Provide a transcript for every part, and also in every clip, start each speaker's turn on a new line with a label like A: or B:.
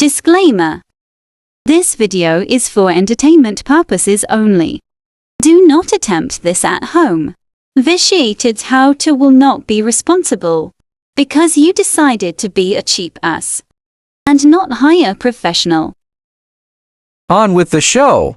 A: Disclaimer. This video is for entertainment purposes only. Do not attempt this at home. Vitiated how-to will not be responsible because you decided to be a cheap ass and not hire a professional.
B: On with the show.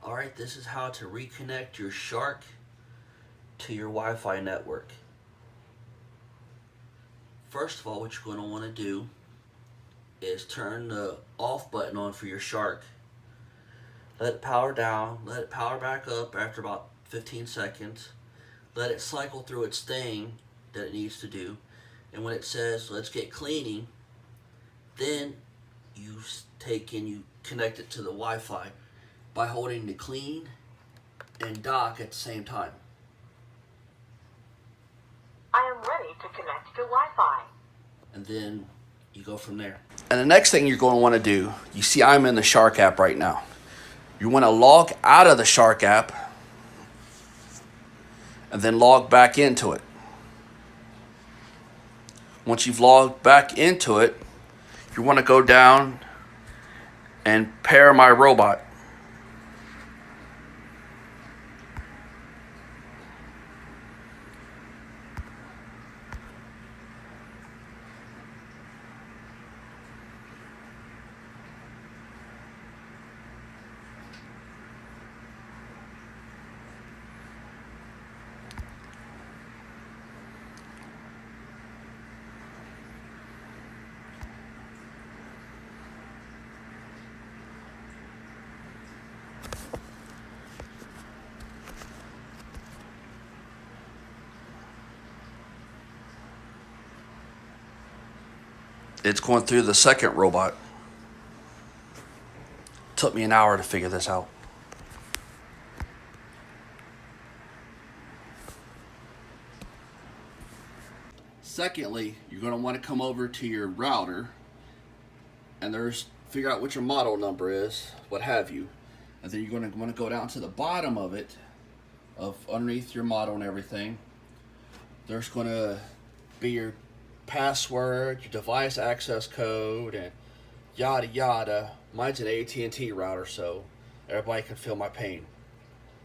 C: Alright, this is how to reconnect your Shark to your Wi-Fi network. First of all, what you're going to want to do is turn the off button on for your Shark. Let it power down, let it power back up after about 15 seconds. Let it cycle through its thing that it needs to do. And when it says, let's get cleaning, then you take and you connect it to the Wi-Fi by holding the clean and dock at the same time.
D: I am ready to connect to Wi-Fi.
C: And then you go from there. And the next thing you're going to want to do, you see I'm in the Shark app right now. You want to log out of the Shark app and then log back into it. Once you've logged back into it, you want to go down and pair my robot. It's going through the second robot. Took me an hour to figure this out. Secondly, you're going to want to come over to your router and figure out what your model number is, what have you. And then you're going to want to go down to the bottom of it, underneath your model and everything. There's going to be your password, your device access code, and yada yada. Mine's an AT&T router, so everybody can feel my pain.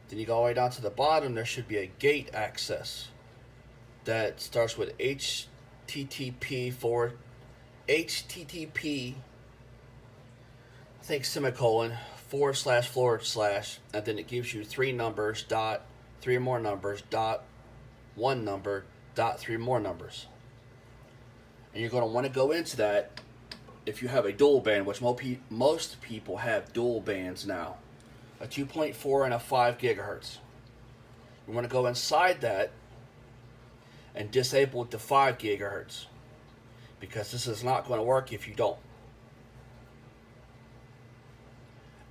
C: Then you go all the way down to the bottom. There should be a gate access that starts with HTTP, I think semicolon, // and then it gives you three numbers, dot, three more numbers, dot, one number, dot, three more numbers. And you're going to want to go into that if you have a dual band, which most people have dual bands now, a 2.4 and a 5 gigahertz. You want to go inside that and disable it to 5 gigahertz because this is not going to work if you don't.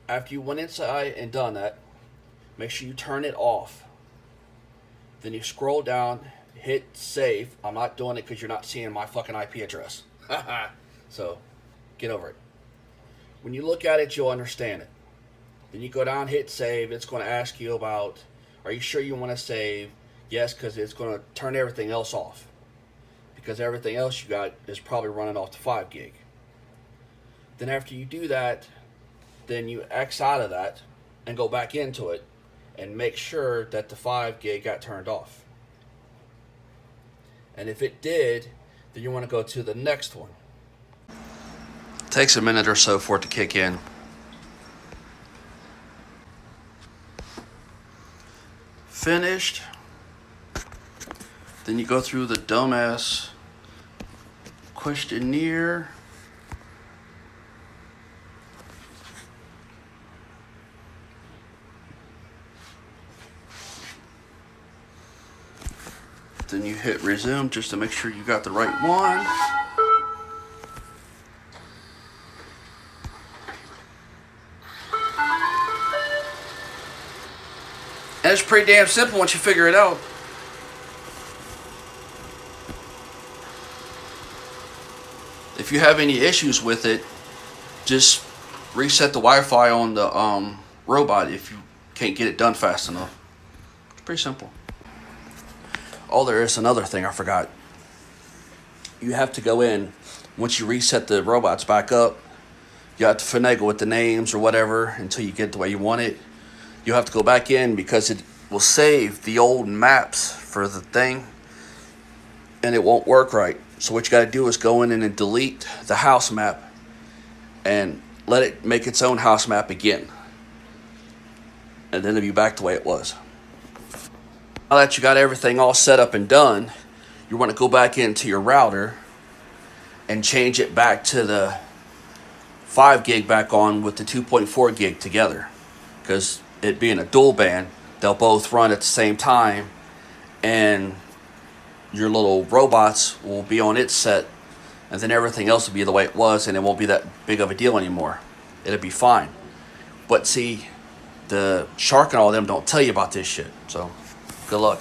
C: After you went inside and done that, make sure you turn it off. Then you scroll down, hit save. I'm not doing it because you're not seeing my fucking IP address. So, get over it. When you look at it, you'll understand it. Then you go down, hit save. It's going to ask you about, are you sure you want to save? Yes, because it's going to turn everything else off. Because everything else you got is probably running off the 5 gig. Then after you do that, then you X out of that and go back into it and make sure that the 5 gig got turned off. And if it did, then you want to go to the next one. It takes a minute or so for it to kick in. Finished. Then you go through the dumbass questionnaire. Then you hit resume just to make sure you got the right one. And it's pretty damn simple once you figure it out. If you have any issues with it, just reset the Wi-Fi on the robot if you can't get it done fast enough. It's pretty simple. Oh, there is another thing I forgot. You have to go in, once you reset the robots back up, you have to finagle with the names or whatever until you get the way you want it. You have to go back in because it will save the old maps for the thing and it won't work right. So what you got to do is go in and delete the house map and let it make its own house map again. And then it'll be back the way it was. Now that you got everything all set up and done, you want to go back into your router and change it back to the 5 gig back on with the 2.4 gig together. Because it being a dual band, they'll both run at the same time and your little robots will be on its set, and then everything else will be the way it was, and it won't be that big of a deal anymore. It'll be fine. But see, the Shark and all of them don't tell you about this shit. So, good luck.